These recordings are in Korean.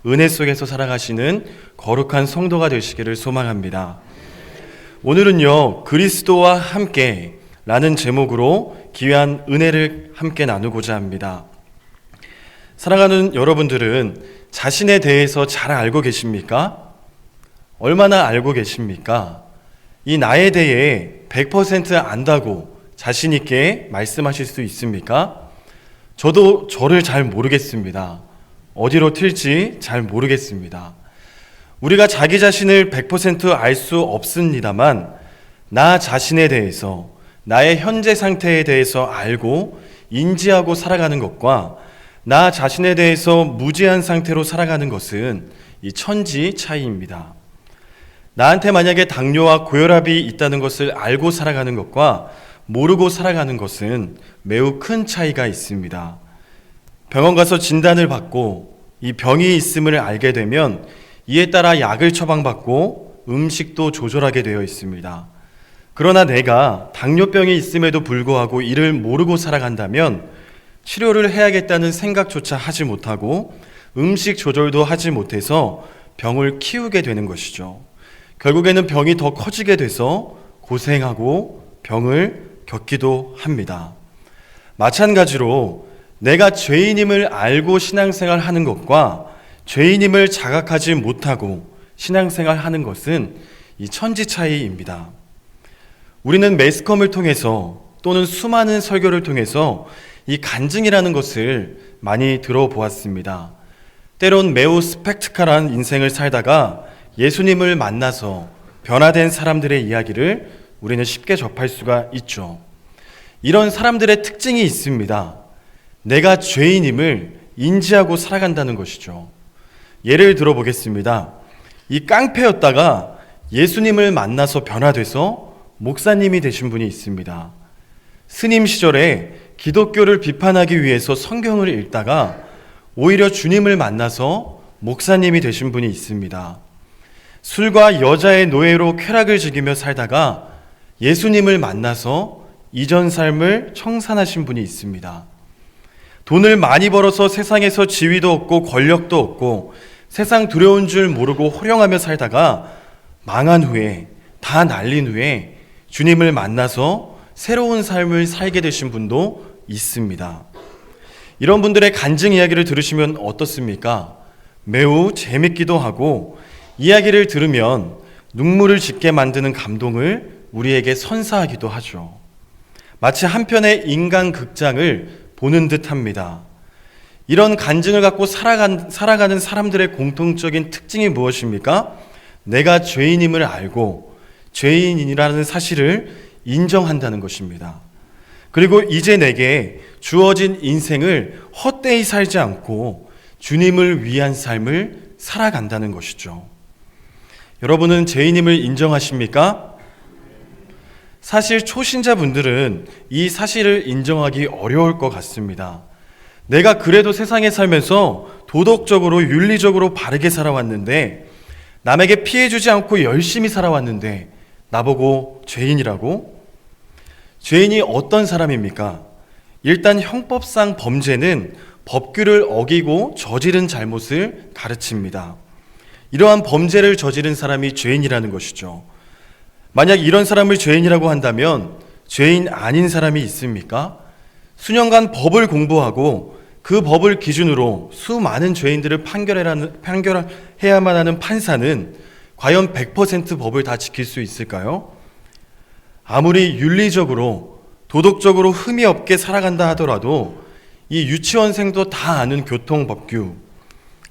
은혜 속에서 살아가시는 거룩한 성도가 되시기를 소망합니다. 오늘은요, 그리스도와 함께 라는 제목으로 귀한 은혜를 함께 나누고자 합니다. 사랑하는 여러분들은 자신에 대해서 잘 알고 계십니까? 얼마나 알고 계십니까? 이 나에 대해 100% 안다고 자신 있게 말씀하실 수 있습니까? 저도 저를 잘 모르겠습니다. 어디로 튈지 잘 모르겠습니다. 우리가 자기 자신을 100% 알 수 없습니다만 나 자신에 대해서, 나의 현재 상태에 대해서 알고 인지하고 살아가는 것과 나 자신에 대해서 무지한 상태로 살아가는 것은 이 천지 차이입니다. 나한테 만약에 당뇨와 고혈압이 있다는 것을 알고 살아가는 것과 모르고 살아가는 것은 매우 큰 차이가 있습니다. 병원 가서 진단을 받고 이 병이 있음을 알게 되면 이에 따라 약을 처방받고 음식도 조절하게 되어 있습니다. 그러나 내가 당뇨병이 있음에도 불구하고 이를 모르고 살아간다면 치료를 해야겠다는 생각조차 하지 못하고 음식 조절도 하지 못해서 병을 키우게 되는 것이죠. 결국에는 병이 더 커지게 돼서 고생하고 병을 겪기도 합니다. 마찬가지로 내가 죄인임을 알고 신앙생활 하는 것과 죄인임을 자각하지 못하고 신앙생활 하는 것은 이 천지 차이입니다. 우리는 매스컴을 통해서 또는 수많은 설교를 통해서 이 간증이라는 것을 많이 들어보았습니다. 때론 매우 스펙트컬한 인생을 살다가 예수님을 만나서 변화된 사람들의 이야기를 우리는 쉽게 접할 수가 있죠. 이런 사람들의 특징이 있습니다. 내가 죄인임을 인지하고 살아간다는 것이죠. 예를 들어보겠습니다. 이 깡패였다가 예수님을 만나서 변화돼서 목사님이 되신 분이 있습니다. 스님 시절에 기독교를 비판하기 위해서 성경을 읽다가 오히려 주님을 만나서 목사님이 되신 분이 있습니다. 술과 여자의 노예로 쾌락을 즐기며 살다가 예수님을 만나서 이전 삶을 청산하신 분이 있습니다. 돈을 많이 벌어서 세상에서 지위도 없고 권력도 없고 세상 두려운 줄 모르고 호령하며 살다가 망한 후에, 다 날린 후에 주님을 만나서 새로운 삶을 살게 되신 분도 있습니다. 이런 분들의 간증 이야기를 들으시면 어떻습니까? 매우 재밌기도 하고 이야기를 들으면 눈물을 짓게 만드는 감동을 우리에게 선사하기도 하죠. 마치 한편의 인간 극장을 보는 듯 합니다. 이런 간증을 갖고 살아가는 사람들의 공통적인 특징이 무엇입니까? 내가 죄인임을 알고 죄인이라는 사실을 인정한다는 것입니다. 그리고 이제 내게 주어진 인생을 헛되이 살지 않고 주님을 위한 삶을 살아간다는 것이죠. 여러분은 죄인임을 인정하십니까? 사실 초신자분들은 이 사실을 인정하기 어려울 것 같습니다. 내가 그래도 세상에 살면서 도덕적으로 윤리적으로 바르게 살아왔는데 남에게 피해주지 않고 열심히 살아왔는데 나보고 죄인이라고? 죄인이 어떤 사람입니까? 일단 형법상 범죄는 법규를 어기고 저지른 잘못을 가르칩니다. 이러한 범죄를 저지른 사람이 죄인이라는 것이죠. 만약 이런 사람을 죄인이라고 한다면 죄인 아닌 사람이 있습니까? 수년간 법을 공부하고 그 법을 기준으로 수많은 죄인들을 판결해야만 하는 판사는 과연 100% 법을 다 지킬 수 있을까요? 아무리 윤리적으로 도덕적으로 흠이 없게 살아간다 하더라도 이 유치원생도 다 아는 교통법규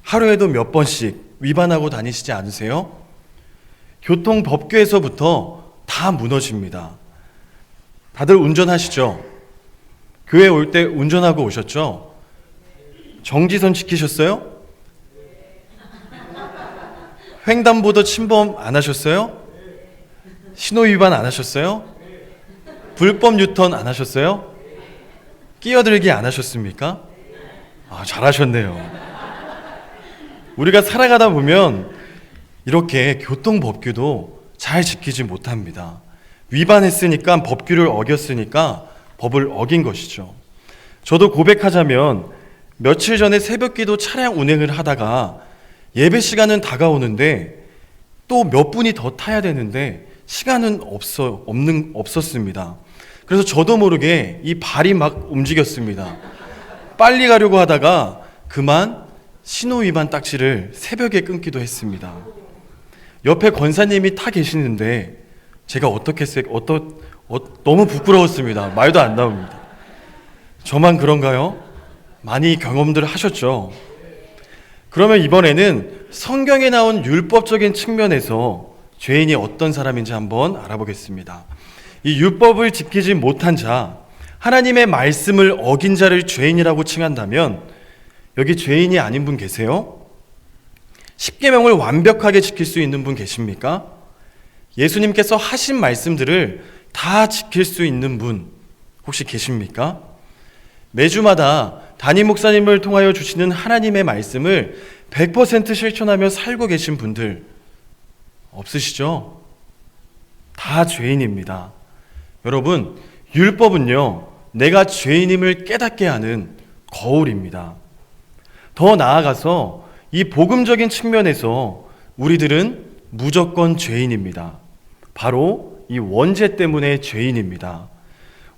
하루에도 몇 번씩 위반하고 다니시지 않으세요? 교통법규에서부터 다 무너집니다. 다들 운전하시죠? 교회 올 때 운전하고 오셨죠? 정지선 지키셨어요? 횡단보도 침범 안 하셨어요? 신호 위반 안 하셨어요? 불법 유턴 안 하셨어요? 끼어들기 안 하셨습니까? 잘하셨네요. 우리가 살아가다 보면 이렇게 교통법규도 잘 지키지 못합니다. 위반했으니까, 법규를 어겼으니까 법을 어긴 것이죠. 저도 고백하자면 며칠 전에 새벽기도 차량 운행을 하다가 예배 시간은 다가오는데 또 몇 분이 더 타야 되는데 시간은 없었습니다. 그래서 저도 모르게 이 발이 막 움직였습니다. 빨리 가려고 하다가 그만 신호위반 딱지를 새벽에 끊기도 했습니다. 옆에 권사님이 타 계시는데 제가 어떻게 너무 부끄러웠습니다. 말도 안 나옵니다. 저만 그런가요? 많이 경험들 하셨죠? 그러면 이번에는 성경에 나온 율법적인 측면에서 죄인이 어떤 사람인지 한번 알아보겠습니다. 이 율법을 지키지 못한 자, 하나님의 말씀을 어긴 자를 죄인이라고 칭한다면 여기 죄인이 아닌 분 계세요? 십계명을 완벽하게 지킬 수 있는 분 계십니까? 예수님께서 하신 말씀들을 다 지킬 수 있는 분 혹시 계십니까? 매주마다 담임 목사님을 통하여 주시는 하나님의 말씀을 100% 실천하며 살고 계신 분들 없으시죠? 다 죄인입니다. 여러분, 율법은요, 내가 죄인임을 깨닫게 하는 거울입니다. 더 나아가서 이 복음적인 측면에서 우리들은 무조건 죄인입니다. 바로 이 원죄 때문에 죄인입니다.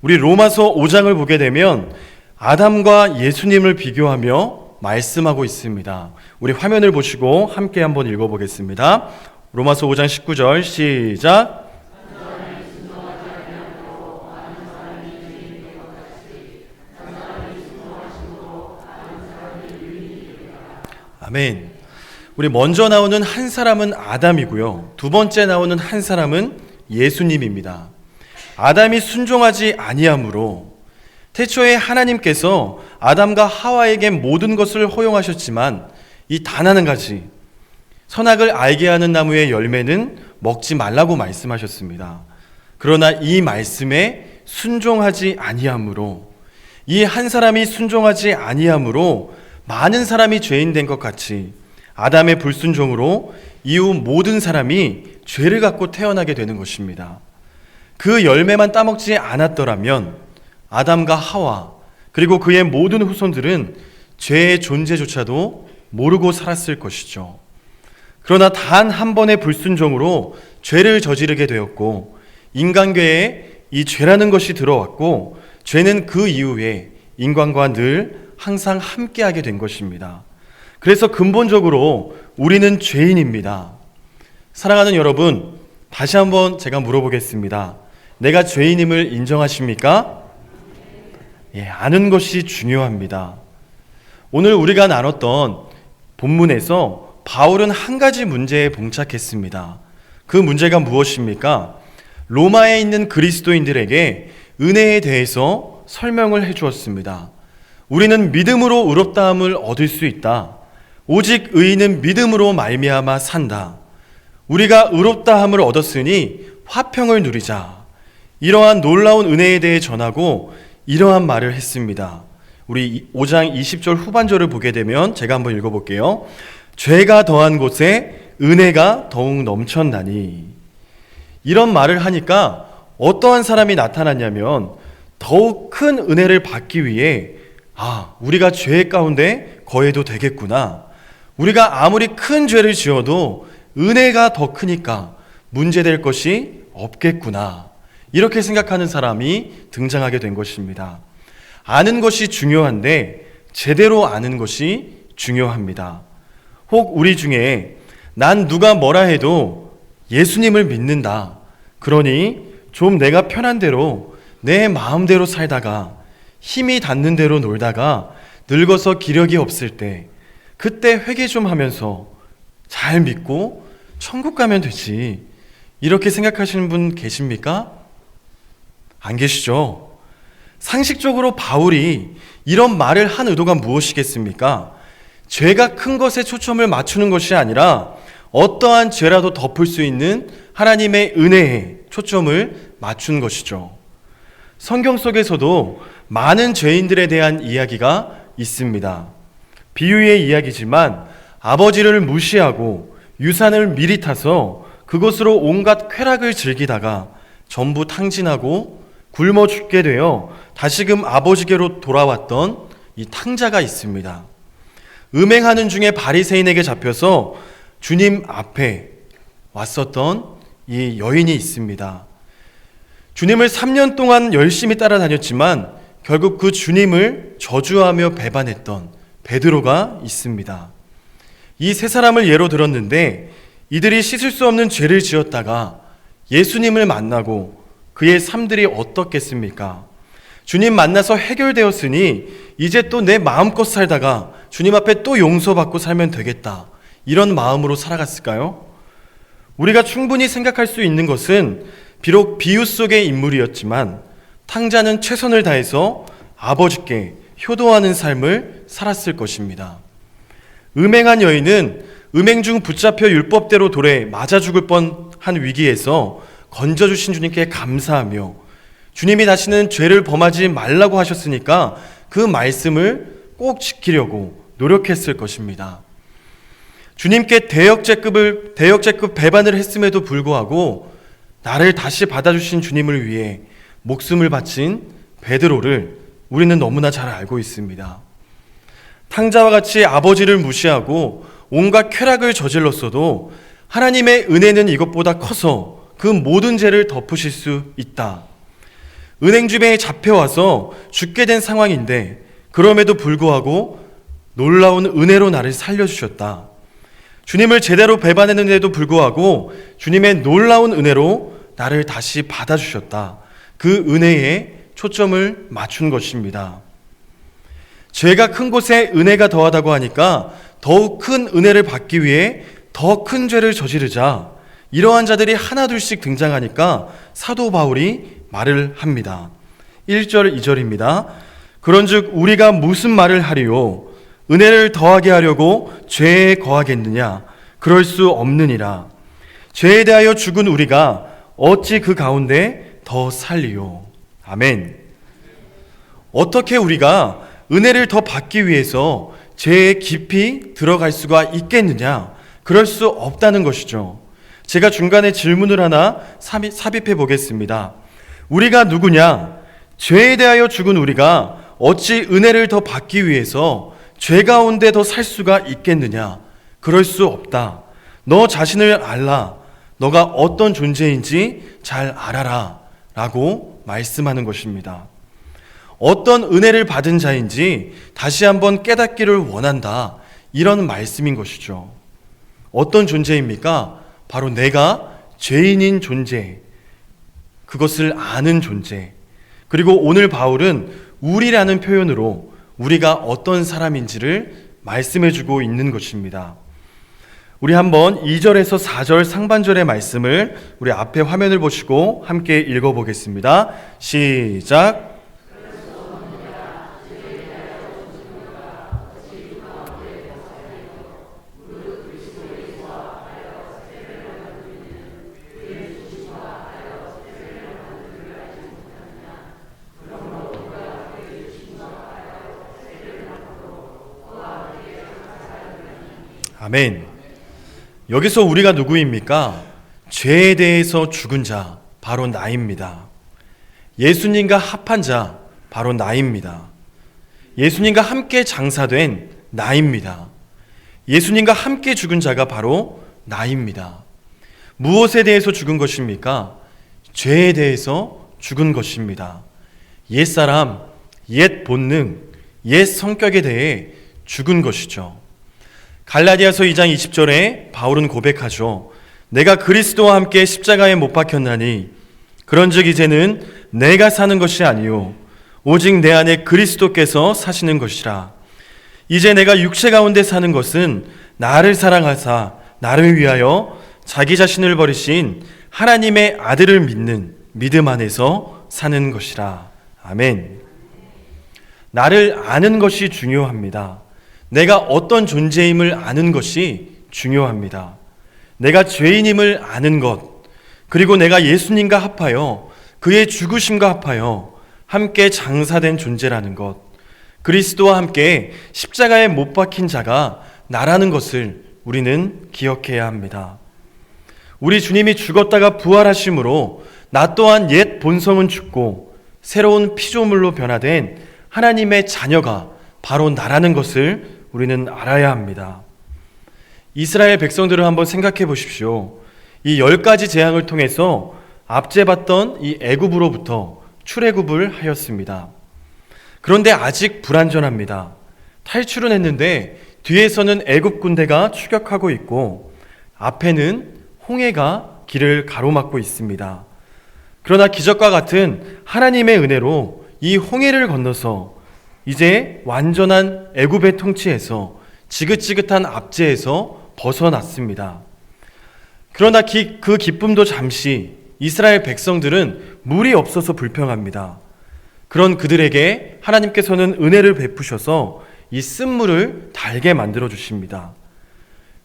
우리 로마서 5장을 보게 되면 아담과 예수님을 비교하며 말씀하고 있습니다. 우리 화면을 보시고 함께 한번 읽어보겠습니다. 로마서 5장 19절 시작. 아멘. 우리 먼저 나오는 한 사람은 아담이고요. 두 번째 나오는 한 사람은 예수님입니다. 아담이 순종하지 아니하므로 태초에 하나님께서 아담과 하와에게 모든 것을 허용하셨지만 이 단 한 가지 선악을 알게 하는 나무의 열매는 먹지 말라고 말씀하셨습니다. 그러나 이 말씀에 순종하지 아니하므로 이 한 사람이 순종하지 아니하므로 많은 사람이 죄인 된 것 같이 아담의 불순종으로 이후 모든 사람이 죄를 갖고 태어나게 되는 것입니다. 그 열매만 따먹지 않았더라면 아담과 하와 그리고 그의 모든 후손들은 죄의 존재조차도 모르고 살았을 것이죠. 그러나 단 한 번의 불순종으로 죄를 저지르게 되었고 인간계에 이 죄라는 것이 들어왔고 죄는 그 이후에 인간과 늘 항상 함께하게 된 것입니다. 그래서 근본적으로 우리는 죄인입니다. 사랑하는 여러분, 다시 한번 제가 물어보겠습니다. 내가 죄인임을 인정하십니까? 예, 아는 것이 중요합니다. 오늘 우리가 나눴던 본문에서 바울은 한 가지 문제에 봉착했습니다. 그 문제가 무엇입니까? 로마에 있는 그리스도인들에게 은혜에 대해서 설명을 해주었습니다. 우리는 믿음으로 의롭다함을 얻을 수 있다. 오직 의인은 믿음으로 말미암아 산다. 우리가 의롭다함을 얻었으니 화평을 누리자. 이러한 놀라운 은혜에 대해 전하고 이러한 말을 했습니다. 우리 5장 20절 후반절을 보게 되면 제가 한번 읽어볼게요. 죄가 더한 곳에 은혜가 더욱 넘쳤나니. 이런 말을 하니까 어떠한 사람이 나타났냐면 더욱 큰 은혜를 받기 위해 우리가 죄 가운데 거해도 되겠구나. 우리가 아무리 큰 죄를 지어도 은혜가 더 크니까 문제될 것이 없겠구나. 이렇게 생각하는 사람이 등장하게 된 것입니다. 아는 것이 중요한데 제대로 아는 것이 중요합니다. 혹 우리 중에 난 누가 뭐라 해도 예수님을 믿는다. 그러니 좀 내가 편한 대로 내 마음대로 살다가 힘이 닿는 대로 놀다가 늙어서 기력이 없을 때 그때 회개 좀 하면서 잘 믿고 천국 가면 되지. 이렇게 생각하시는 분 계십니까? 안 계시죠? 상식적으로 바울이 이런 말을 한 의도가 무엇이겠습니까? 죄가 큰 것에 초점을 맞추는 것이 아니라 어떠한 죄라도 덮을 수 있는 하나님의 은혜에 초점을 맞춘 것이죠. 성경 속에서도 많은 죄인들에 대한 이야기가 있습니다. 비유의 이야기지만 아버지를 무시하고 유산을 미리 타서 그것으로 온갖 쾌락을 즐기다가 전부 탕진하고 굶어 죽게 되어 다시금 아버지께로 돌아왔던 이 탕자가 있습니다. 음행하는 중에 바리새인에게 잡혀서 주님 앞에 왔었던 이 여인이 있습니다. 주님을 3년 동안 열심히 따라다녔지만 결국 그 주님을 저주하며 배반했던 베드로가 있습니다. 이 세 사람을 예로 들었는데 이들이 씻을 수 없는 죄를 지었다가 예수님을 만나고 그의 삶들이 어떻겠습니까? 주님 만나서 해결되었으니 이제 또 내 마음껏 살다가 주님 앞에 또 용서받고 살면 되겠다, 이런 마음으로 살아갔을까요? 우리가 충분히 생각할 수 있는 것은 비록 비유 속의 인물이었지만 탕자는 최선을 다해서 아버지께 효도하는 삶을 살았을 것입니다. 음행한 여인은 음행 중 붙잡혀 율법대로 돌에 맞아 죽을 뻔한 위기에서 건져주신 주님께 감사하며 주님이 다시는 죄를 범하지 말라고 하셨으니까 그 말씀을 꼭 지키려고 노력했을 것입니다. 주님께 대역죄급 배반을 했음에도 불구하고 나를 다시 받아주신 주님을 위해 목숨을 바친 베드로를 우리는 너무나 잘 알고 있습니다. 탕자와 같이 아버지를 무시하고 온갖 쾌락을 저질렀어도 하나님의 은혜는 이것보다 커서 그 모든 죄를 덮으실 수 있다. 은행주변에 잡혀와서 죽게 된 상황인데 그럼에도 불구하고 놀라운 은혜로 나를 살려주셨다. 주님을 제대로 배반했는데도 불구하고 주님의 놀라운 은혜로 나를 다시 받아주셨다. 그 은혜에 초점을 맞춘 것입니다. 죄가 큰 곳에 은혜가 더하다고 하니까 더욱 큰 은혜를 받기 위해 더 큰 죄를 저지르자 이러한 자들이 하나둘씩 등장하니까 사도 바울이 말을 합니다. 1절 2절입니다. 그런즉 우리가 무슨 말을 하리요? 은혜를 더하게 하려고 죄에 거하겠느냐? 그럴 수 없느니라. 죄에 대하여 죽은 우리가 어찌 그 가운데 더 살리요? 아멘. 어떻게 우리가 은혜를 더 받기 위해서 죄에 깊이 들어갈 수가 있겠느냐? 그럴 수 없다는 것이죠. 제가 중간에 질문을 하나 삽입해 보겠습니다. 우리가 누구냐? 죄에 대하여 죽은 우리가 어찌 은혜를 더 받기 위해서 죄 가운데 더 살 수가 있겠느냐? 그럴 수 없다. 너 자신을 알라. 너가 어떤 존재인지 잘 알아라. 라고 말씀하는 것입니다. 어떤 은혜를 받은 자인지 다시 한번 깨닫기를 원한다. 이런 말씀인 것이죠. 어떤 존재입니까? 바로 내가 죄인인 존재, 그것을 아는 존재. 그리고 오늘 바울은 우리라는 표현으로 우리가 어떤 사람인지를 말씀해주고 있는 것입니다. 우리 한번 2절에서 4절 상반절의 말씀을 우리 앞에 화면을 보시고 함께 읽어보겠습니다. 시작. 아멘. 여기서 우리가 누구입니까? 죄에 대해서 죽은 자, 바로 나입니다. 예수님과 합한 자, 바로 나입니다. 예수님과 함께 장사된 나입니다. 예수님과 함께 죽은 자가 바로 나입니다. 무엇에 대해서 죽은 것입니까? 죄에 대해서 죽은 것입니다. 옛사람, 옛 본능, 옛 성격에 대해 죽은 것이죠. 갈라디아서 2장 20절에 바울은 고백하죠. 내가 그리스도와 함께 십자가에 못 박혔나니 그런즉 이제는 내가 사는 것이 아니요 오직 내 안에 그리스도께서 사시는 것이라. 이제 내가 육체 가운데 사는 것은 나를 사랑하사 나를 위하여 자기 자신을 버리신 하나님의 아들을 믿는 믿음 안에서 사는 것이라. 아멘. 나를 아는 것이 중요합니다. 내가 어떤 존재임을 아는 것이 중요합니다. 내가 죄인임을 아는 것, 그리고 내가 예수님과 합하여 그의 죽으심과 합하여 함께 장사된 존재라는 것, 그리스도와 함께 십자가에 못 박힌 자가 나라는 것을 우리는 기억해야 합니다. 우리 주님이 죽었다가 부활하심으로 나 또한 옛 본성은 죽고 새로운 피조물로 변화된 하나님의 자녀가 바로 나라는 것을 우리는 알아야 합니다. 이스라엘 백성들을 한번 생각해 보십시오. 이 10가지 재앙을 통해서 압제 받던 이 애굽으로부터 출애굽을 하였습니다. 그런데 아직 불완전합니다. 탈출은 했는데 뒤에서는 애굽 군대가 추격하고 있고 앞에는 홍해가 길을 가로막고 있습니다. 그러나 기적과 같은 하나님의 은혜로 이 홍해를 건너서 이제 완전한 애굽의 통치에서 지긋지긋한 압제에서 벗어났습니다. 그러나 그 기쁨도 잠시 이스라엘 백성들은 물이 없어서 불평합니다. 그런 그들에게 하나님께서는 은혜를 베푸셔서 이 쓴물을 달게 만들어 주십니다.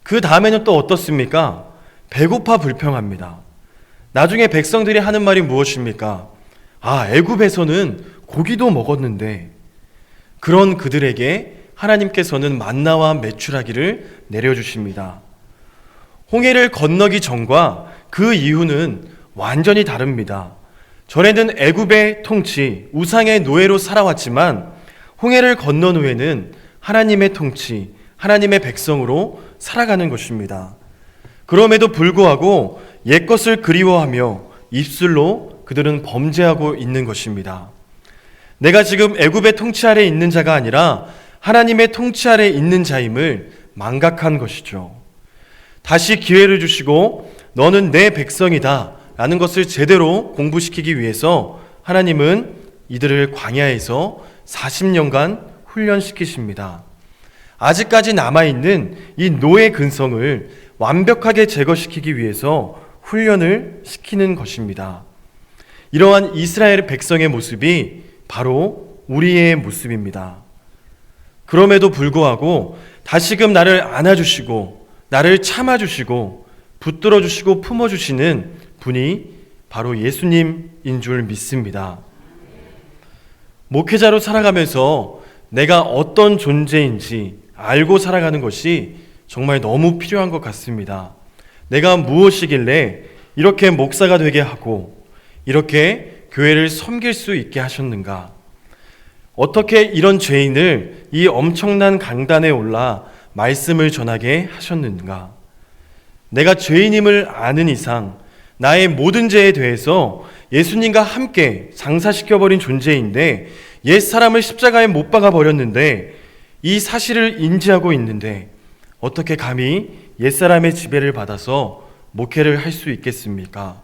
그 다음에는 또 어떻습니까? 배고파 불평합니다. 나중에 백성들이 하는 말이 무엇입니까? 애굽에서는 고기도 먹었는데. 그런 그들에게 하나님께서는 만나와 메추라기를 내려주십니다. 홍해를 건너기 전과 그 이후는 완전히 다릅니다. 전에는 애굽의 통치, 우상의 노예로 살아왔지만 홍해를 건넌 후에는 하나님의 통치, 하나님의 백성으로 살아가는 것입니다. 그럼에도 불구하고 옛것을 그리워하며 입술로 그들은 범죄하고 있는 것입니다. 내가 지금 애굽의 통치 아래 있는 자가 아니라 하나님의 통치 아래 있는 자임을 망각한 것이죠. 다시 기회를 주시고 너는 내 백성이다 라는 것을 제대로 공부시키기 위해서 하나님은 이들을 광야에서 40년간 훈련시키십니다. 아직까지 남아있는 이 노예 근성을 완벽하게 제거시키기 위해서 훈련을 시키는 것입니다. 이러한 이스라엘 백성의 모습이 바로 우리의 모습입니다. 그럼에도 불구하고 다시금 나를 안아주시고 나를 참아주시고 붙들어주시고 품어주시는 분이 바로 예수님인 줄 믿습니다. 목회자로 살아가면서 내가 어떤 존재인지 알고 살아가는 것이 정말 너무 필요한 것 같습니다. 내가 무엇이길래 이렇게 목사가 되게 하고 이렇게 교회를 섬길 수 있게 하셨는가? 어떻게 이런 죄인을 이 엄청난 강단에 올라 말씀을 전하게 하셨는가? 내가 죄인임을 아는 이상 나의 모든 죄에 대해서 예수님과 함께 장사시켜버린 존재인데 옛사람을 십자가에 못 박아 버렸는데 이 사실을 인지하고 있는데 어떻게 감히 옛사람의 지배를 받아서 목회를 할 수 있겠습니까?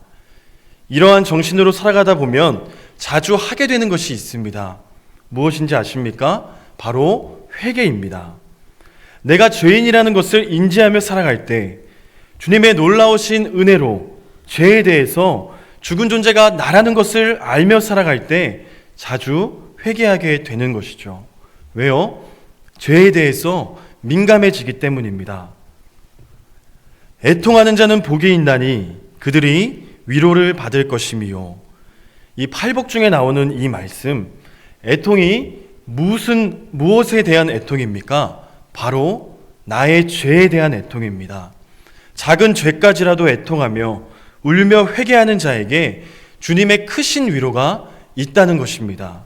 이러한 정신으로 살아가다 보면 자주 하게 되는 것이 있습니다. 무엇인지 아십니까? 바로 회개입니다. 내가 죄인이라는 것을 인지하며 살아갈 때 주님의 놀라우신 은혜로 죄에 대해서 죽은 존재가 나라는 것을 알며 살아갈 때 자주 회개하게 되는 것이죠. 왜요? 죄에 대해서 민감해지기 때문입니다. 애통하는 자는 복이 있나니 그들이 위로를 받을 것이미요. 이 팔복 중에 나오는 이 말씀, 애통이 무엇에 대한 애통입니까? 바로 나의 죄에 대한 애통입니다. 작은 죄까지라도 애통하며 울며 회개하는 자에게 주님의 크신 위로가 있다는 것입니다.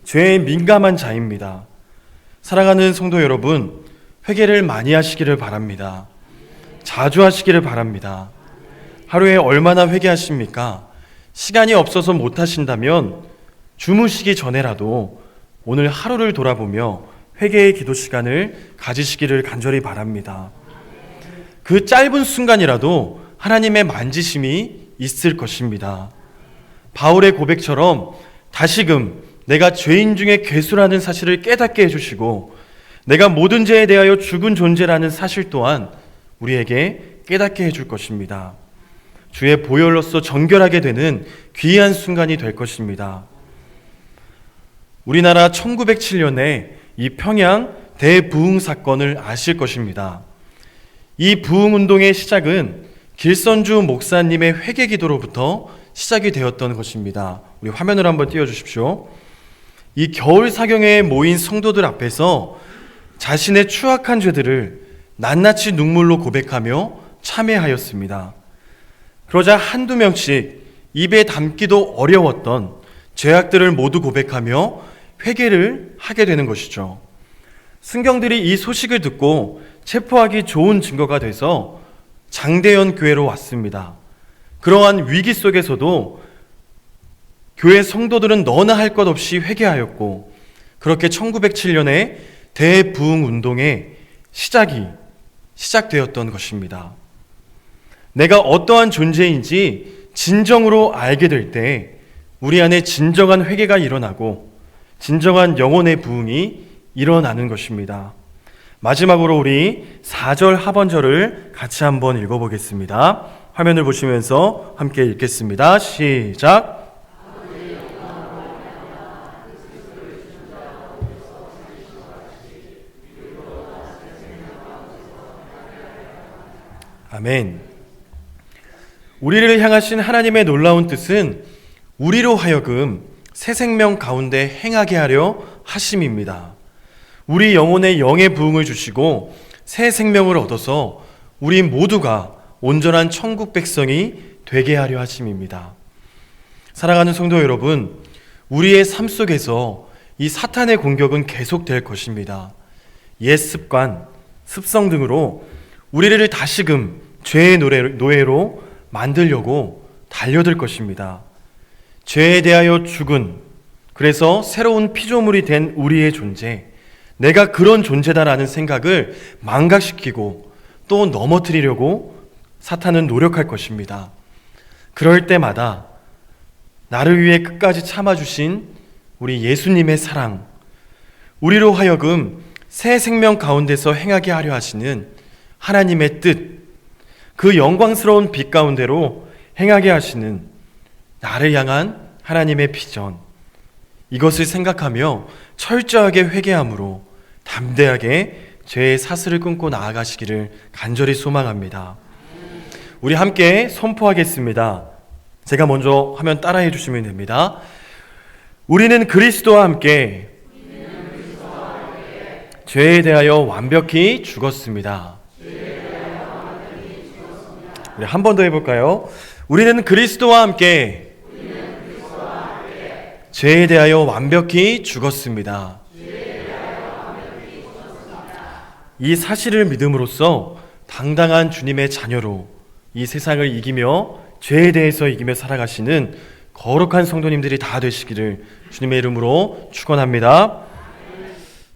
죄에 민감한 자입니다. 사랑하는 성도 여러분, 회개를 많이 하시기를 바랍니다. 자주 하시기를 바랍니다. 하루에 얼마나 회개하십니까? 시간이 없어서 못 하신다면 주무시기 전에라도 오늘 하루를 돌아보며 회개의 기도 시간을 가지시기를 간절히 바랍니다. 그 짧은 순간이라도 하나님의 만지심이 있을 것입니다. 바울의 고백처럼 다시금 내가 죄인 중에 괴수라는 사실을 깨닫게 해주시고 내가 모든 죄에 대하여 죽은 존재라는 사실 또한 우리에게 깨닫게 해줄 것입니다. 주의 보혈로서 정결하게 되는 귀한 순간이 될 것입니다. 우리나라 1907년에 이 평양 대부흥 사건을 아실 것입니다. 이 부흥운동의 시작은 길선주 목사님의 회개 기도로부터 시작이 되었던 것입니다. 우리 화면을 한번 띄워주십시오. 이 겨울 사경회에 모인 성도들 앞에서 자신의 추악한 죄들을 낱낱이 눈물로 고백하며 참회하였습니다. 그러자 한두 명씩 입에 담기도 어려웠던 죄악들을 모두 고백하며 회개를 하게 되는 것이죠. 순경들이 이 소식을 듣고 체포하기 좋은 증거가 돼서 장대현 교회로 왔습니다. 그러한 위기 속에서도 교회 성도들은 너나 할 것 없이 회개하였고, 그렇게 1907년에 대부흥 운동의 시작되었던 것입니다. 내가 어떠한 존재인지 진정으로 알게 될 때 우리 안에 진정한 회개가 일어나고 진정한 영혼의 부흥이 일어나는 것입니다. 마지막으로 우리 4절 하반절을 같이 한번 읽어보겠습니다. 화면을 보시면서 함께 읽겠습니다. 시작. 아멘. 우리를 향하신 하나님의 놀라운 뜻은 우리로 하여금 새 생명 가운데 행하게 하려 하심입니다. 우리 영혼의 영의 부흥을 주시고 새 생명을 얻어서 우리 모두가 온전한 천국 백성이 되게 하려 하심입니다. 사랑하는 성도 여러분, 우리의 삶 속에서 이 사탄의 공격은 계속될 것입니다. 옛 습관, 습성 등으로 우리를 다시금 죄의 노예로 만들려고 달려들 것입니다. 죄에 대하여 죽은, 그래서 새로운 피조물이 된 우리의 존재, 내가 그런 존재다라는 생각을 망각시키고 또 넘어뜨리려고 사탄은 노력할 것입니다. 그럴 때마다 나를 위해 끝까지 참아주신 우리 예수님의 사랑, 우리로 하여금 새 생명 가운데서 행하게 하려 하시는 하나님의 뜻, 그 영광스러운 빛 가운데로 행하게 하시는 나를 향한 하나님의 비전, 이것을 생각하며 철저하게 회개함으로 담대하게 죄의 사슬을 끊고 나아가시기를 간절히 소망합니다. 우리 함께 선포하겠습니다. 제가 먼저 하면 따라해 주시면 됩니다. 우리는 그리스도와 함께 죄에 대하여 완벽히 죽었습니다. 우리 한 번 더 해볼까요? 우리는 그리스도와 함께 죄에 대하여 완벽히 죽었습니다. 이 사실을 믿음으로써 당당한 주님의 자녀로 이 세상을 이기며 죄에 대해서 이기며 살아가시는 거룩한 성도님들이 다 되시기를 주님의 이름으로 축원합니다.